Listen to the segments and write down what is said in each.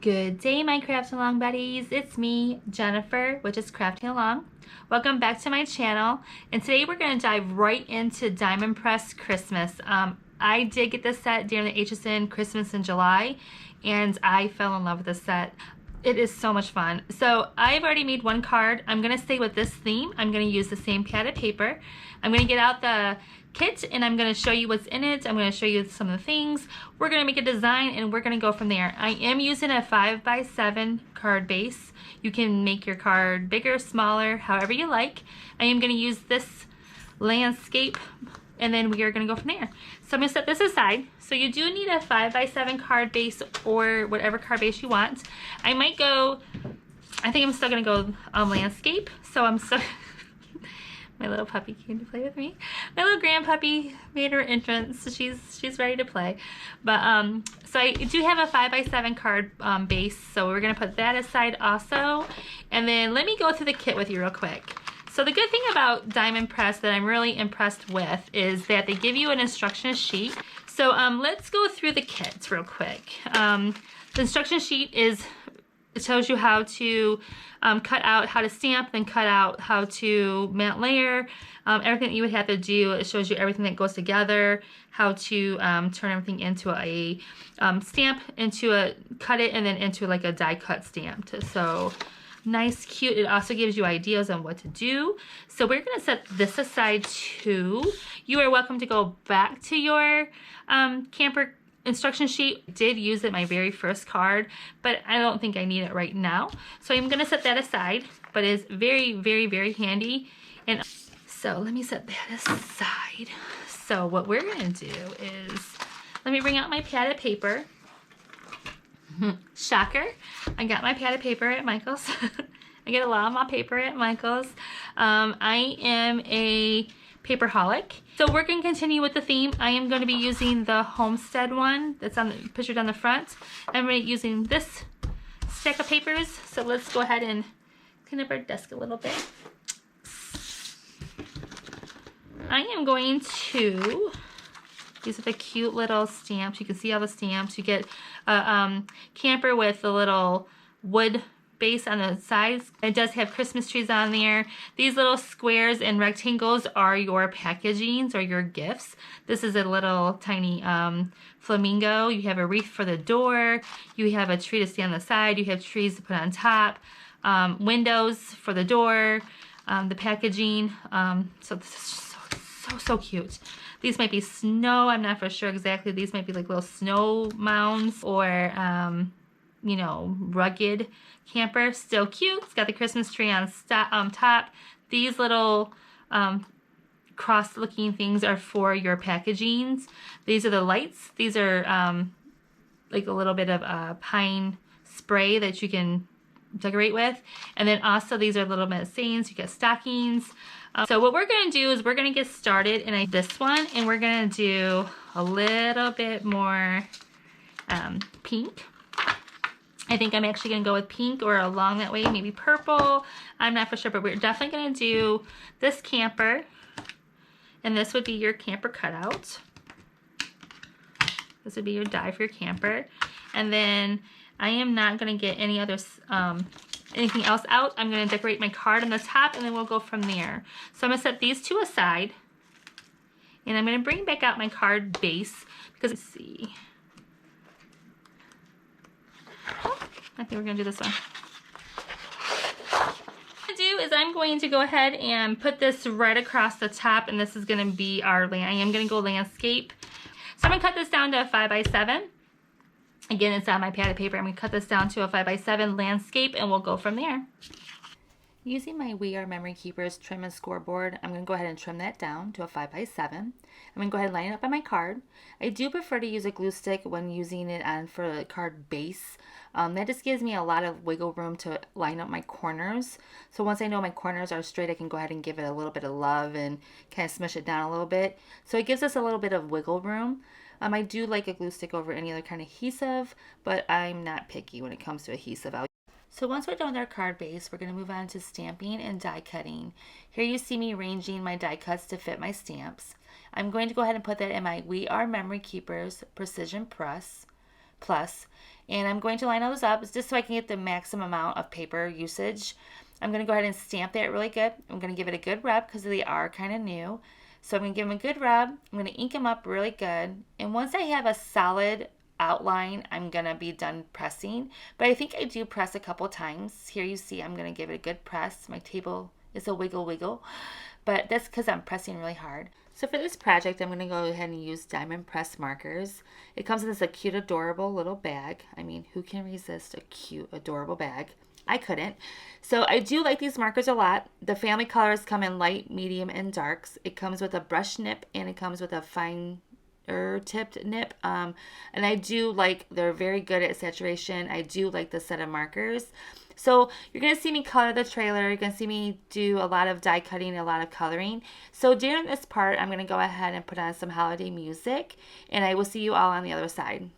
Good day, my crafting along buddies. It's me, Jennifer, which is Crafting Along. Welcome back to my channel, and today we're going to dive right into Diamond Press Christmas. I did get this set during the HSN Christmas in July, and I fell in love with this set. It is so much fun. So I've already made one card. I'm going to stay with this theme. I'm going to use the same pad of paper. I'm going to get out the kit and I'm going to show you what's in it. I'm going to show you some of the things. We're going to make a design and we're going to go from there. I am using a 5x7 card base. You can make your card bigger, smaller, however you like. I am going to use this landscape and then we are going to go from there. So I'm going to set this aside. So you do need a 5x7 card base or whatever card base you want. I might go, I think I'm still going to go landscape. So I'm still, my little puppy came to play with me. My little grandpuppy made her entrance. So she's ready to play. But so I do have a 5x7 card base. So we're going to put that aside also. And then let me go through the kit with you real quick. So the good thing about Diamond Press that I'm really impressed with is that they give you an instruction sheet. So let's go through the kits real quick. The instruction sheet it tells you how to cut out, how to stamp, then cut out how to mat layer, everything that you would have to do. It shows you everything that goes together, how to turn everything into a stamp, cut it, and then into like a die cut stamp. So nice, cute. It also gives you ideas on what to do. So we're going to set this aside too. You are welcome to go back to your camper instruction sheet. I did use it my very first card, but I don't think I need it right now. So I'm going to set that aside, but it's very, very, very handy. And so let me set that aside. So what we're going to do is, let me bring out my pad of paper. Shocker, I got my pad of paper at Micheals. I get a lot of my paper at Micheals. I am a paperholic. So we're going to continue with the theme. I am going to be using the Homestead one that's pictured on the front. I'm going to be using this stack of papers. So let's go ahead and clean up our desk a little bit. I am going to, these are the cute little stamps. You can see all the stamps. You get a camper with a little wood base on the sides. It does have Christmas trees on there. These little squares and rectangles are your packagings or your gifts. This is a little tiny flamingo. You have a wreath for the door. You have a tree to stay on the side. You have trees to put on top. Windows for the door. The packaging. So this is so cute. These might be snow. I'm not for sure exactly. These might be like little snow mounds or, you know, rugged camper. Still cute. It's got the Christmas tree on top. These little cross-looking things are for your packagings. These are the lights. These are like a little bit of pine spray that you can decorate with. And then also these are little bit sayings. You get stockings. So what we're going to do is we're going to get started in this one, and we're going to do a little bit more pink. I think I'm actually going to go with pink or along that way, maybe purple. I'm not for sure, but we're definitely going to do this camper, and this would be your camper cutout. This would be your die for your camper. And then I am not going to get any other anything else out. I'm going to decorate my card on the top, and then we'll go from there. So I'm going to set these two aside, and I'm going to bring back out my card base because let's see. Oh, I think we're going to do this one. What I'm going to do is I'm going to go ahead and put this right across the top, and this is going to be our I am going to go landscape. So I'm going to cut this down to a 5x7. Again, it's on my pad of paper. I'm going to cut this down to a 5x7 landscape, and we'll go from there. Using my We Are Memory Keepers trim and scoreboard, I'm going to go ahead and trim that down to a 5x7. I'm going to go ahead and line it up on my card. I do prefer to use a glue stick when using it on for the card base. That just gives me a lot of wiggle room to line up my corners. So once I know my corners are straight, I can go ahead and give it a little bit of love and kind of smush it down a little bit. So it gives us a little bit of wiggle room. I do like a glue stick over any other kind of adhesive, but I'm not picky when it comes to adhesive. So once we're done with our card base, we're going to move on to stamping and die cutting. Here you see me arranging my die cuts to fit my stamps. I'm going to go ahead and put that in my We Are Memory Keepers Precision Press. plus. And I'm going to line those up just so I can get the maximum amount of paper usage. I'm going to go ahead and stamp that really good. I'm going to give it a good rub because they are kind of new. So I'm going to give them a good rub. I'm going to ink them up really good. And once I have a solid outline, I'm going to be done pressing. But I think I do press a couple times. Here you see I'm going to give it a good press. My table is a wiggle wiggle. But that's because I'm pressing really hard. So for this project, I'm going to go ahead and use diamond press markers. It comes in this cute, adorable little bag. I mean, who can resist a cute, adorable bag? I couldn't. So I do like these markers a lot. The family colors come in light, medium, and darks. It comes with a brush nip, and it comes with a fine tipped nip. And I do like, they're very good at saturation. I do like the set of markers. So you're going to see me color the trailer. You're going to see me do a lot of die cutting, a lot of coloring. So during this part, I'm going to go ahead and put on some holiday music, and I will see you all on the other side.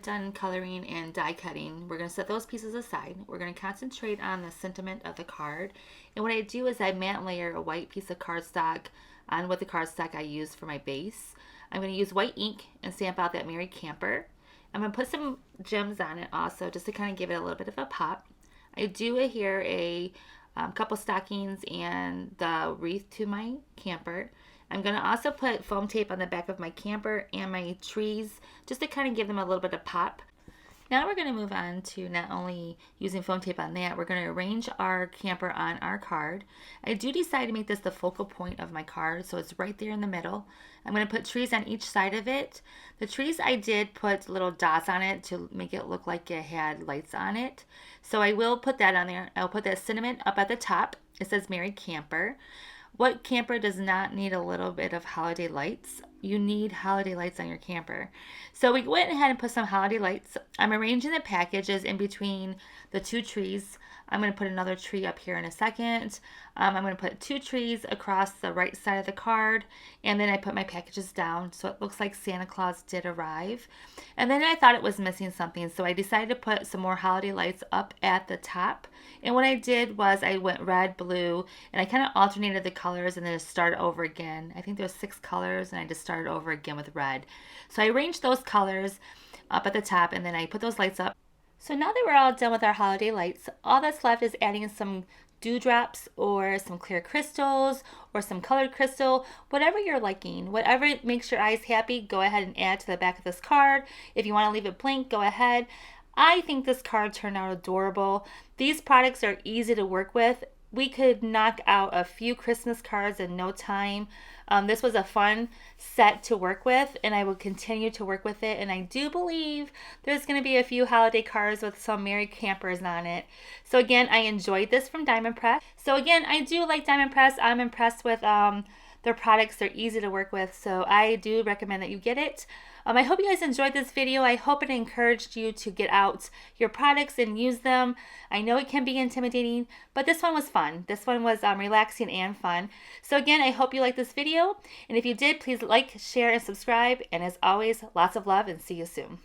Done coloring and die cutting, we're going to set those pieces aside. We're going to concentrate on the sentiment of the card. And what I do is I matte layer a white piece of cardstock on what the cardstock I use for my base. I'm going to use white ink and stamp out that Merry Camper. I'm going to put some gems on it also just to kind of give it a little bit of a pop. I do here a couple stockings and the wreath to my camper. I'm going to also put foam tape on the back of my camper and my trees just to kind of give them a little bit of pop. Now we're going to move on to not only using foam tape on that, we're going to arrange our camper on our card. I do decide to make this the focal point of my card, so it's right there in the middle. I'm going to put trees on each side of it. The trees, I did put little dots on it to make it look like it had lights on it. So I will put that on there. I'll put that sentiment up at the top. It says Merry Camper. What camper does not need a little bit of holiday lights? You need holiday lights on your camper. So we went ahead and put some holiday lights. I'm arranging the packages in between the two trees. I'm going to put another tree up here in a second. I'm going to put 2 trees across the right side of the card, and then I put my packages down so it looks like Santa Claus did arrive. And then I thought it was missing something, so I decided to put some more holiday lights up at the top. And what I did was I went red, blue, and I kind of alternated the colors and then just started over again. I think there's 6 colors, and I just started over again with red. So I arranged those colors up at the top, and then I put those lights up. So now that we're all done with our holiday lights, all that's left is adding some dewdrops or some clear crystals or some colored crystal, whatever you're liking. Whatever makes your eyes happy, go ahead and add to the back of this card. If you want to leave it blank, go ahead. I think this card turned out adorable. These products are easy to work with. We could knock out a few Christmas cards in no time. This was a fun set to work with, and I will continue to work with it. And I do believe there's going to be a few holiday cards with some Merry Campers on it. So again, I enjoyed this from Diamond Press. So again, I do like Diamond Press. I'm impressed with their products. They're easy to work with, so I do recommend that you get it. I hope you guys enjoyed this video. I hope it encouraged you to get out your products and use them. I know it can be intimidating, but this one was fun. This one was relaxing and fun. So again, I hope you liked this video. And if you did, please like, share, and subscribe. And as always, lots of love and see you soon.